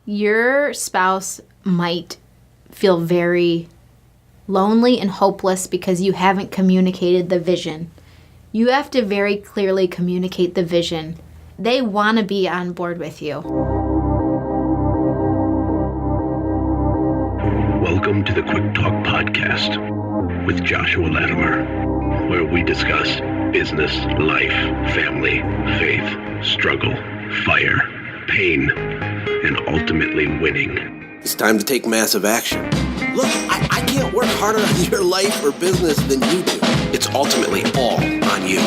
your spouse might feel very lonely and hopeless because you haven't communicated the vision. You have to very clearly communicate the vision. They want to be on board with you. Welcome to the Quick Talk Podcast with Joshua Latimer, where we discuss business, life, family, faith, struggle, fire, pain, and ultimately winning. It's time to take massive action. Look, I can't work harder on your life or business than you do. It's ultimately all on you.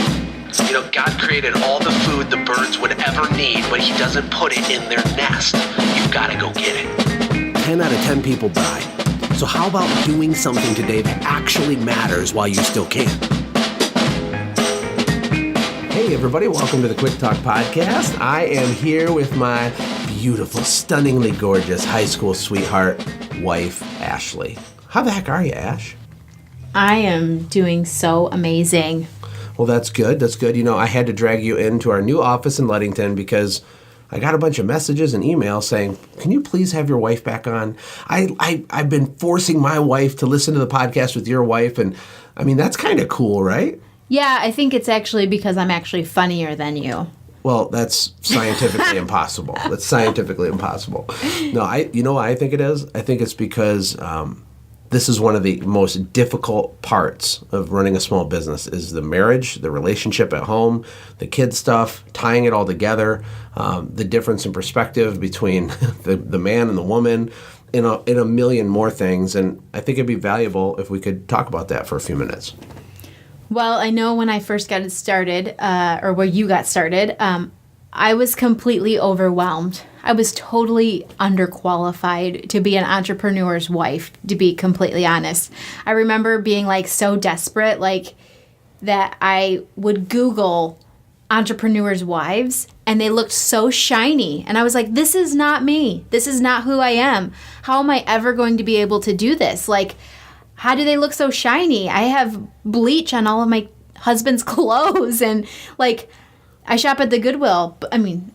You know, God created all the food the birds would ever need, but he doesn't put it in their nest. You've got to go get it. 10 out of 10 people die. So how about doing something today that actually matters while you still can? Hey everybody, welcome to the Quick Talk Podcast. I am here with my beautiful, stunningly gorgeous high school sweetheart wife, Ashley. How the heck are you, Ash? I am doing so amazing. Well, that's good. That's good. You know, I had to drag you into our new office in Ludington because I got a bunch of messages and emails saying, can you please have your wife back on? I've been forcing my wife to listen to the podcast with your wife. And I mean, that's kind of cool, right? Yeah, I think it's actually because I'm actually funnier than you. Well, that's scientifically impossible. That's scientifically impossible. No, you know what I think it is? I think it's because this is one of the most difficult parts of running a small business is the marriage, the relationship at home, the kid stuff, tying it all together, the difference in perspective between the man and the woman, in a million more things. And I think it'd be valuable if we could talk about that for a few minutes. Well, I know when I first got it started, or where you got started, I was completely overwhelmed. I was totally underqualified to be an entrepreneur's wife, to be completely honest. I remember being like so desperate, like that I would Google entrepreneurs' wives and they looked so shiny. And I was like, this is not me. This is not who I am. How am I ever going to be able to do this? Like, how do they look so shiny? I have bleach on all of my husband's clothes and like I shop at the Goodwill. I mean,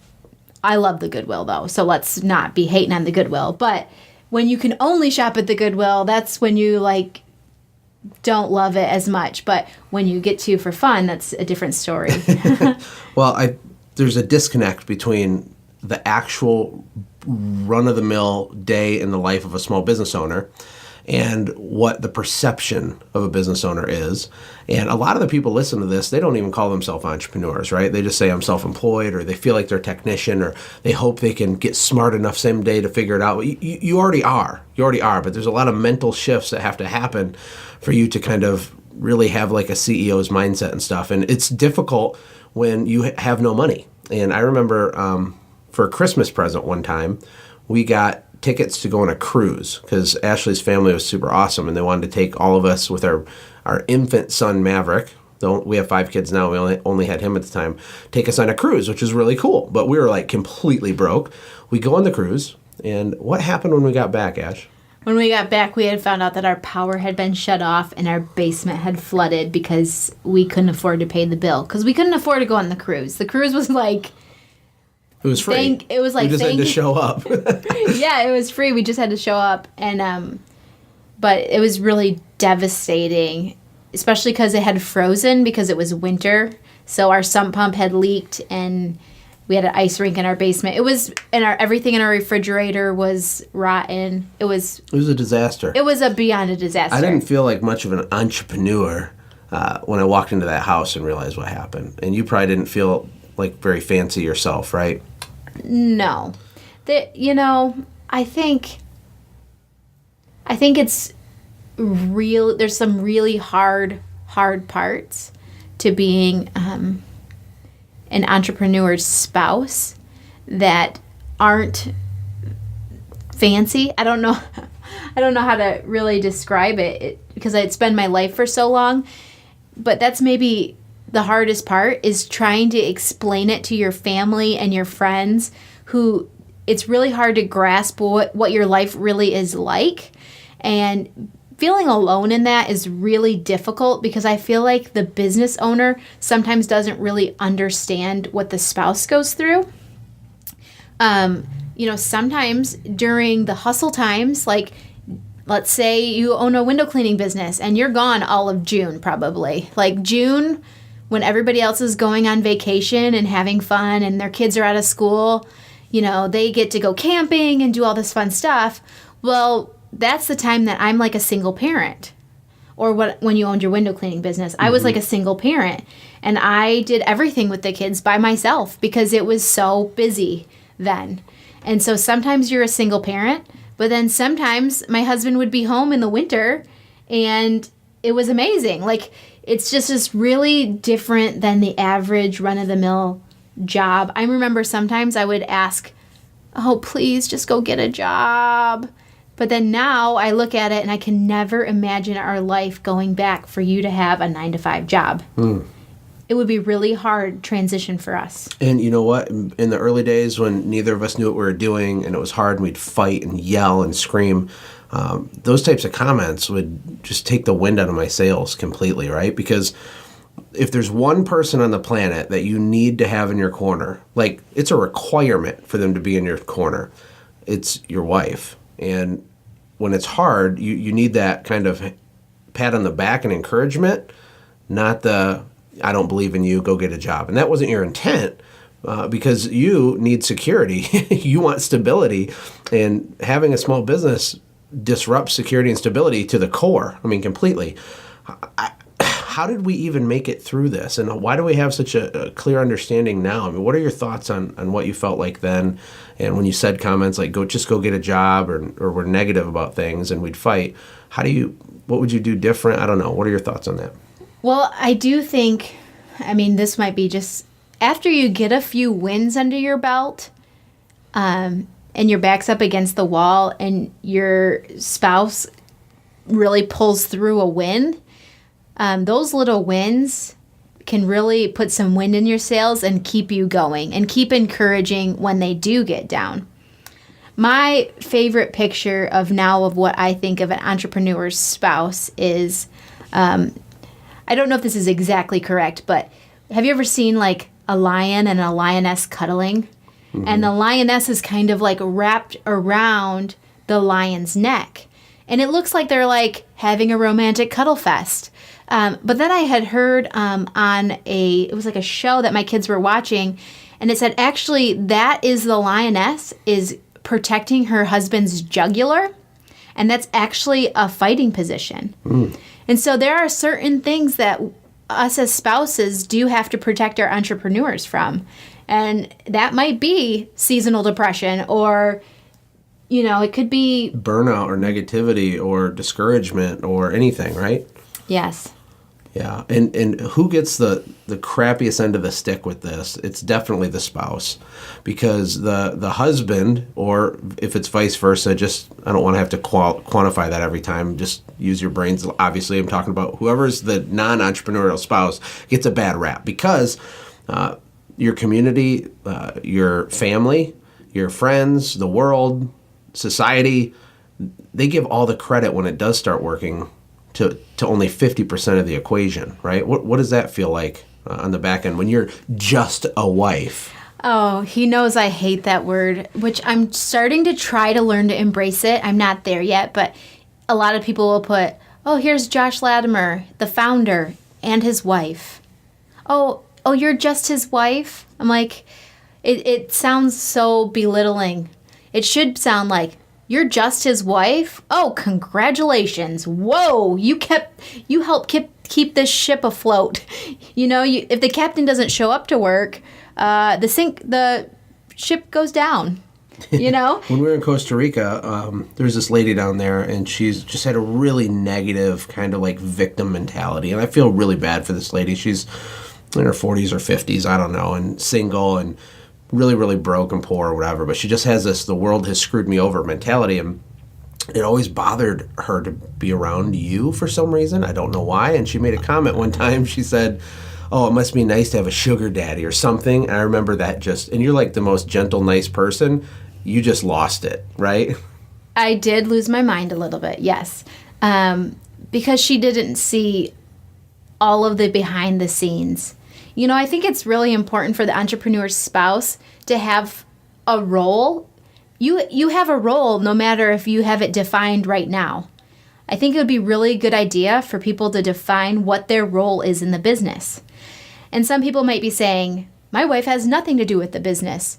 I love the Goodwill though, so let's not be hating on the Goodwill. But when you can only shop at the Goodwill, that's when you like don't love it as much. But when you get to for fun, that's a different story. Well, there's a disconnect between the actual run-of-the-mill day in the life of a small business owner and what the perception of a business owner is. And a lot of the people listen to this, they don't even call themselves entrepreneurs, right? They just say, I'm self-employed, or they feel like they're a technician, or they hope they can get smart enough someday to figure it out. You already are. You already are. But there's a lot of mental shifts that have to happen for you to kind of really have like a CEO's mindset and stuff. And it's difficult when you have no money. And I remember for a Christmas present one time, we got tickets to go on a cruise because Ashley's family was super awesome and they wanted to take all of us with our infant son Maverick. We have 5 kids now. We only had him at the time. Take us on a cruise, which was really cool. But we were like completely broke. We go on the cruise, and what happened when we got back, Ash? When we got back, we had found out that our power had been shut off and our basement had flooded because we couldn't afford to pay the bill. Because we couldn't afford to go on the cruise. The cruise was like... It was free. It was like we just had to show up. Yeah, it was free. We just had to show up, and but it was really devastating, especially because it had frozen because it was winter. So our sump pump had leaked, and we had an ice rink in our basement. It was, and everything in our refrigerator was rotten. It was a disaster. It was beyond a disaster. I didn't feel like much of an entrepreneur when I walked into that house and realized what happened. And you probably didn't feel like very fancy yourself, right? No. I think it's real. There's some really hard parts to being an entrepreneur's spouse that aren't fancy. I don't know how to really describe it because it's been my life for so long. But that's maybe the hardest part is trying to explain it to your family and your friends who it's really hard to grasp what your life really is like. And feeling alone in that is really difficult because I feel like the business owner sometimes doesn't really understand what the spouse goes through. sometimes during the hustle times, like let's say you own a window cleaning business and you're gone all of June probably. Like June, when everybody else is going on vacation and having fun and their kids are out of school, they get to go camping and do all this fun stuff. Well, that's the time that I'm like a single parent. Or when you owned your window cleaning business, I was like a single parent. And I did everything with the kids by myself because it was so busy then. And so sometimes you're a single parent, but then sometimes my husband would be home in the winter and it was amazing. Like, it's just really different than the average run-of-the-mill job. I remember sometimes I would ask, oh, please just go get a job. But then now I look at it and I can never imagine our life going back for you to have a 9-to-5 job. It would be really hard transition for us. And you know what? In the early days when neither of us knew what we were doing and it was hard and we'd fight and yell and scream, those types of comments would just take the wind out of my sails completely, right? Because if there's one person on the planet that you need to have in your corner, like it's a requirement for them to be in your corner, it's your wife. And when it's hard, you need that kind of pat on the back and encouragement, not the, I don't believe in you, go get a job. And that wasn't your intent because you need security. You want stability. And having a small business disrupts security and stability to the core. I mean, completely. How did we even make it through this? And why do we have such a clear understanding now? I mean, what are your thoughts on what you felt like then? And when you said comments like, go get a job or were negative about things and we'd fight, what would you do different? I don't know. What are your thoughts on that? Well, I do think, this might be just after you get a few wins under your belt, and your back's up against the wall and your spouse really pulls through a win, those little wins can really put some wind in your sails and keep you going and keep encouraging when they do get down. My favorite picture of what I think of an entrepreneur's spouse is, I don't know if this is exactly correct, but have you ever seen like a lion and a lioness cuddling? Mm-hmm. And the lioness is kind of like wrapped around the lion's neck. And it looks like they're like having a romantic cuddle fest. But then I had heard it was like a show that my kids were watching, and it said actually that is the lioness is protecting her husband's jugular, and that's actually a fighting position. And so there are certain things that us as spouses do have to protect our entrepreneurs from. And that might be seasonal depression or, it could be burnout or negativity or discouragement or anything, right? Yes. Yeah. And who gets the crappiest end of the stick with this? It's definitely the spouse, because the husband, or if it's vice versa, I don't want to have to quantify that every time. Just use your brains. Obviously, I'm talking about whoever's the non-entrepreneurial spouse gets a bad rap because your community, your family, your friends, the world, society, they give all the credit when it does start working to only 50% of the equation, right? What does that feel like on the back end when you're just a wife? Oh, he knows I hate that word, which I'm starting to try to learn to embrace it. I'm not there yet, but a lot of people will put, oh, here's Josh Latimer, the founder, and his wife. Oh, you're just his wife? I'm like, it sounds so belittling. It should sound like, you're just his wife? Oh, congratulations. Whoa, you helped keep this ship afloat. If the captain doesn't show up to work, the ship goes down, When we were in Costa Rica, there's this lady down there, and she's just had a really negative kind of like victim mentality. And I feel really bad for this lady. She's in her 40s or 50s, I don't know, and single and really, really broke and poor or whatever, but she just has this, the world has screwed me over mentality, and it always bothered her to be around you for some reason. I don't know why. And she made a comment one time. She said, oh, it must be nice to have a sugar daddy or something. And I remember that and you're like the most gentle, nice person. You just lost it, right? I did lose my mind a little bit, yes. Because she didn't see all of the behind the scenes. I think it's really important for the entrepreneur's spouse to have a role you have a role no matter if you have it defined right now. I think it would be really a good idea for people to define what their role is in the business. And some people might be saying, my wife has nothing to do with the business.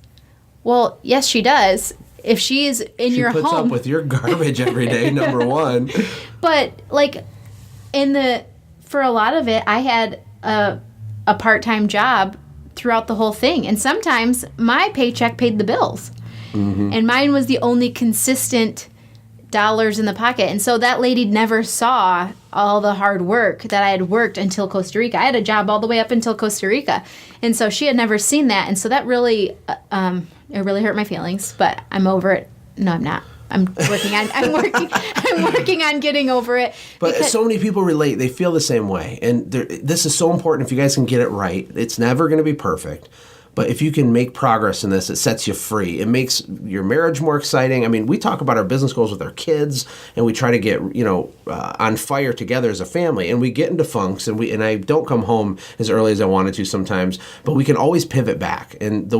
Well, yes, she does. If she's in your home. She puts up with your garbage every day, number one. But like for a lot of it, I had a part-time job throughout the whole thing. And sometimes my paycheck paid the bills. Mm-hmm. And mine was the only consistent dollars in the pocket. And so that lady never saw all the hard work that I had worked until Costa Rica. I had a job all the way up until Costa Rica. And so she had never seen that. And so that really, it really hurt my feelings, but I'm over it. No, I'm not. I'm working on getting over it. But so many people relate. They feel the same way. And this is so important if you guys can get it right. It's never going to be perfect. But if you can make progress in this, it sets you free. It makes your marriage more exciting. I mean, we talk about our business goals with our kids, and we try to get, on fire together as a family. And we get into funks, and I don't come home as early as I wanted to sometimes, but we can always pivot back. And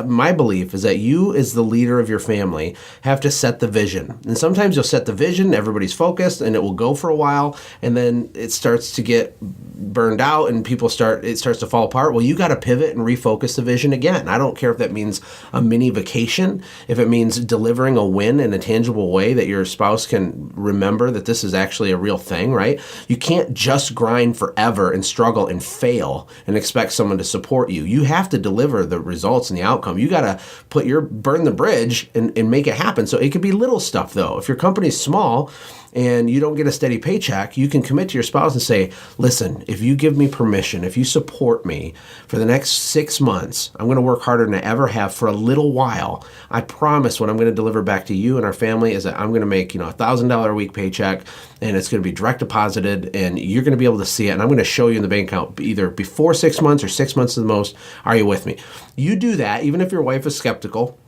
my belief is that you, as the leader of your family, have to set the vision. And sometimes you'll set the vision, everybody's focused, and it will go for a while, and then it starts to get burned out, and it starts to fall apart. Well, you got to pivot and refocus the vision again. I don't care if that means a mini vacation, if it means delivering a win in a tangible way that your spouse can remember that this is actually a real thing, right? You can't just grind forever and struggle and fail and expect someone to support you. You have to deliver the results and the outcome. You got to burn the bridge and make it happen. So it could be little stuff though. If your company's small and you don't get a steady paycheck, you can commit to your spouse and say, listen, if you give me permission, if you support me for the next 6 months, I'm going to work harder than I ever have for a little while. I promise what I'm going to deliver back to you and our family is that I'm going to make, $1,000 a week paycheck, and it's going to be direct deposited, and you're going to be able to see it, and I'm going to show you in the bank account either before 6 months or 6 months at the most. Are you with me? You do that, even if your wife is skeptical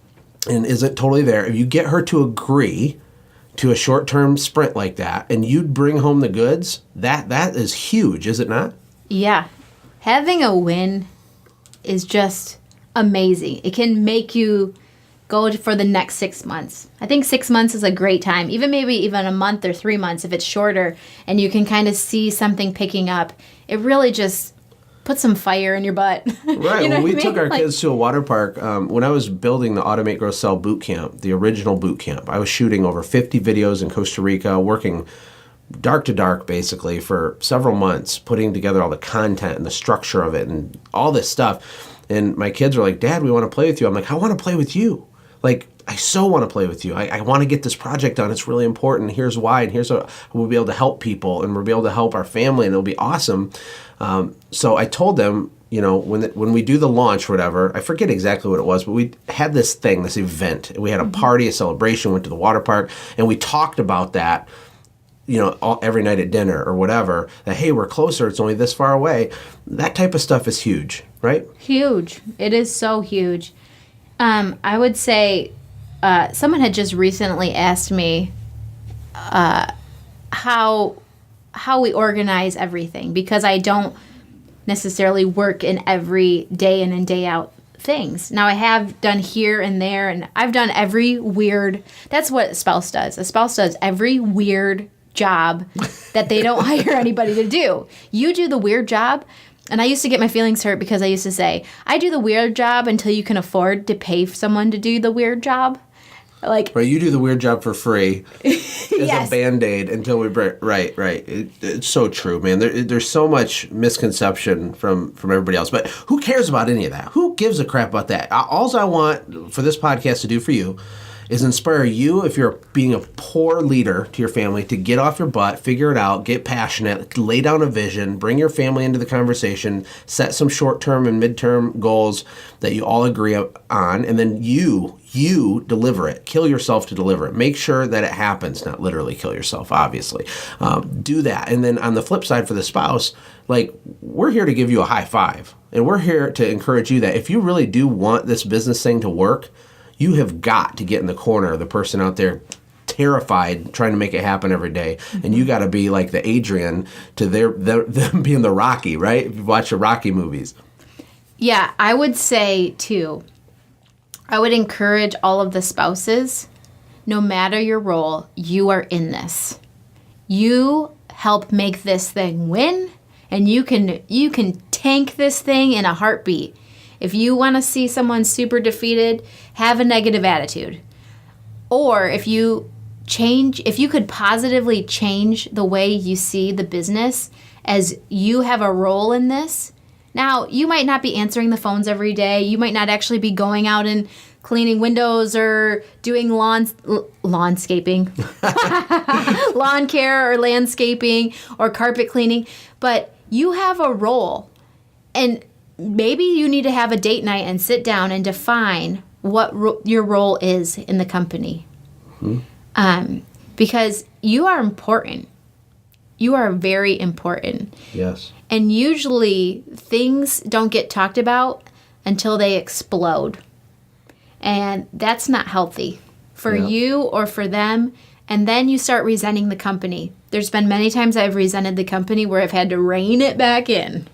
and isn't totally there. If you get her to agree to a short-term sprint like that, and you'd bring home the goods, that is huge, is it not? Yeah. Having a win is just amazing. It can make you go for the next 6 months. I think 6 months is a great time, maybe even a month or 3 months if it's shorter, and you can kind of see something picking up. It really just put some fire in your butt. Right. When we took our kids to a water park, when I was building the Automate, Grow, Sell boot camp, the original boot camp, I was shooting over 50 videos in Costa Rica, working dark to dark basically for several months, putting together all the content and the structure of it and all this stuff. And my kids were like, Dad, we want to play with you. I'm like, I want to play with you. Like, I so want to play with you. I want to get this project done. It's really important. Here's why. And here's how we'll be able to help people, and we'll be able to help our family, and it'll be awesome. So I told them, when we do the launch or whatever, I forget exactly what it was, but we had this event. We had a party, a celebration, went to the water park, and we talked about that, every night at dinner or whatever, that, hey, we're closer. It's only this far away. That type of stuff is huge, right? Huge. It is so huge. I would say someone had just recently asked me how we organize everything, because I don't necessarily work in every day in and day out things. Now, I have done here and there, and I've done every weird, that's what a spouse does. A spouse does every weird job that they don't hire anybody to do. You do the weird job. And I used to get my feelings hurt because I used to say, I do the weird job until you can afford to pay someone to do the weird job. Right, you do the weird job for free as a Band-Aid until we break. Right. It's so true, man. There's so much misconception from everybody else. But who cares about any of that? Who gives a crap about that? All I want for this podcast to do for you is inspire you, if you're being a poor leader to your family, to get off your butt, figure it out, get passionate, lay down a vision, bring your family into the conversation, set some short-term and mid-term goals that you all agree on, and then you deliver it. Kill yourself to deliver it. Make sure that it happens, not literally kill yourself, obviously. Do that. And then on the flip side for the spouse, we're here to give you a high five, and we're here to encourage you that if you really do want this business thing to work, you have got to get in the corner of the person out there terrified trying to make it happen every day. Mm-hmm. And you got to be like the Adrian to them being the Rocky, right? If you watch the Rocky movies. Yeah, I would say, too, I would encourage all of the spouses, no matter your role, you are in this. You help make this thing win, and you can tank this thing in a heartbeat. If you want to see someone super defeated, have a negative attitude. Or if you could positively change the way you see the business as you have a role in this. Now, you might not be answering the phones every day. You might not actually be going out and cleaning windows or doing lawnscaping, lawn care or landscaping or carpet cleaning, but you have a role. And maybe you need to have a date night and sit down and define what your role is in the company. Because you are important. You are very important. Yes. And usually things don't get talked about until they explode. And that's not healthy for you or for them. And then you start resenting the company. There's been many times I've resented the company where I've had to rein it back in.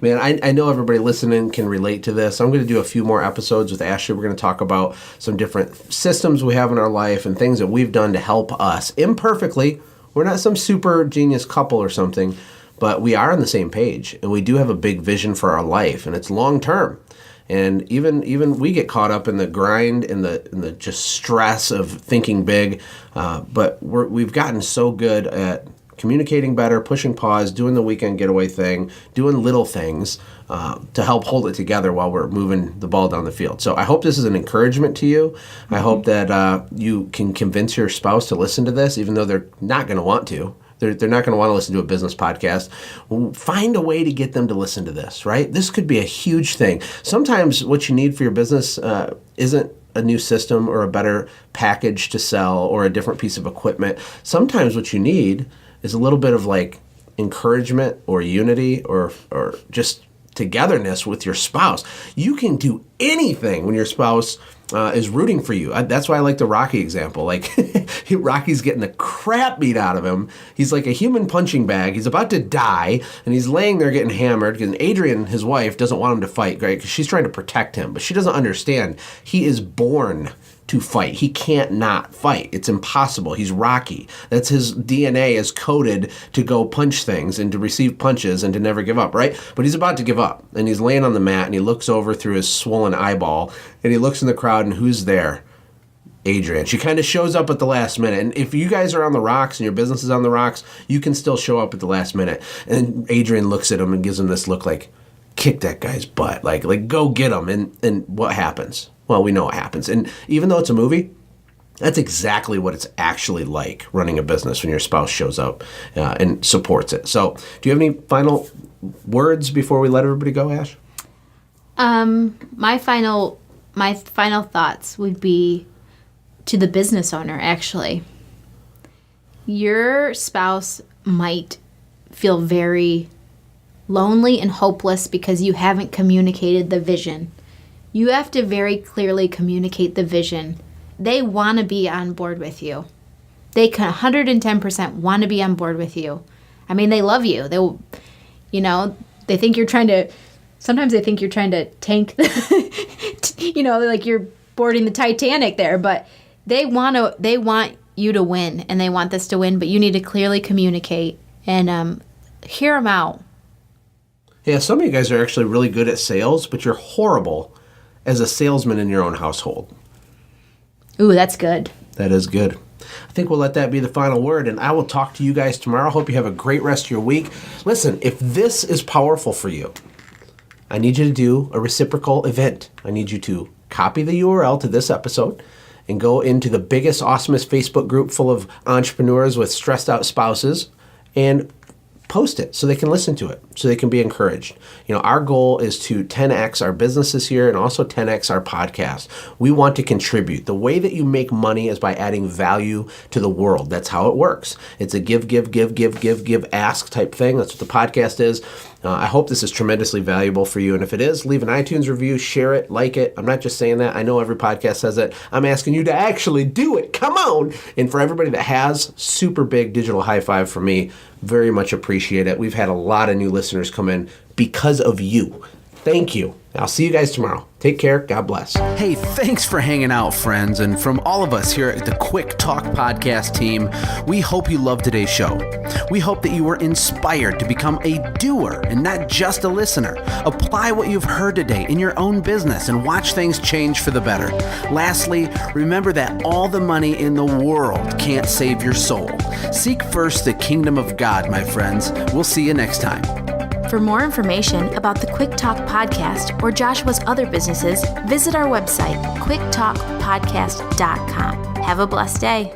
Man, I know everybody listening can relate to this. I'm going to do a few more episodes with Ashley. We're going to talk about some different systems we have in our life and things that we've done to help us imperfectly. We're not some super genius couple or something, but we are on the same page, and we do have a big vision for our life, and it's long term. And even we get caught up in the grind and the just stress of thinking big, but we've gotten so good at communicating better, pushing pause, doing the weekend getaway thing, doing little things to help hold it together while we're moving the ball down the field. So I hope this is an encouragement to you. I hope that you can convince your spouse to listen to this, even though they're not going to want to. They're not going to want to listen to a business podcast. Find a way to get them to listen to this, right? This could be a huge thing. Sometimes what you need for your business isn't a new system or a better package to sell or a different piece of equipment. Sometimes what you need is a little bit of like encouragement or unity or just togetherness with your spouse. You can do anything when your spouse is rooting for you. That's why I like the Rocky example. Like Rocky's getting the crap beat out of him. He's like a human punching bag. He's about to die, and he's laying there getting hammered. And Adrian, his wife, doesn't want him to fight, right? Because she's trying to protect him, but she doesn't understand. He is born to fight. He can't not fight. It's impossible. He's Rocky. That's his DNA is coded to go punch things and to receive punches and to never give up, right? But he's about to give up, and he's laying on the mat, and he looks over through his swollen eyeball, and he looks in the crowd, and who's there? Adrian. She kind of shows up at the last minute. And if you guys are on the rocks and your business is on the rocks, you can still show up at the last minute. And Adrian looks at him and gives him this look like, kick that guy's butt. Like go get him. And what happens? Well, we know what happens. And even though it's a movie, that's exactly what it's actually like running a business when your spouse shows up and supports it. So do you have any final words before we let everybody go, Ash? My final thoughts would be to the business owner, actually. Your spouse might feel very lonely and hopeless because you haven't communicated the vision. You have to very clearly communicate the vision. They want to be on board with you. They can 110% want to be on board with you. I mean, they love you. They think you're trying to, sometimes they think you're trying to tank like you're boarding the Titanic there, but they want you to win, and they want this to win, but you need to clearly communicate and hear them out. Yeah, some of you guys are actually really good at sales, but you're horrible as a salesman in your own household. Ooh, that's good. That is good. I think we'll let that be the final word, and I will talk to you guys tomorrow. Hope you have a great rest of your week. Listen, if this is powerful for you, I need you to do a reciprocal event. I need you to copy the URL to this episode and go into the biggest, awesomest Facebook group full of entrepreneurs with stressed out spouses and post it so they can listen to it, so they can be encouraged. Our goal is to 10x our businesses here and also 10x our podcast. We want to contribute. The way that you make money is by adding value to the world. That's how it works. It's a give, ask type thing. That's what the podcast is. I hope this is tremendously valuable for you. And if it is, leave an iTunes review, share it, like it. I'm not just saying that. I know every podcast says it. I'm asking you to actually do it. Come on. And for everybody that has, super big digital high five for me. Very much appreciate it. We've had a lot of new listeners come in because of you. Thank you. I'll see you guys tomorrow. Take care. God bless. Hey, thanks for hanging out, friends. And from all of us here at the Quick Talk Podcast team, we hope you loved today's show. We hope that you were inspired to become a doer and not just a listener. Apply what you've heard today in your own business and watch things change for the better. Lastly, remember that all the money in the world can't save your soul. Seek first the kingdom of God, my friends. We'll see you next time. For more information about the Quick Talk Podcast or Joshua's other businesses, visit our website, quicktalkpodcast.com. Have a blessed day.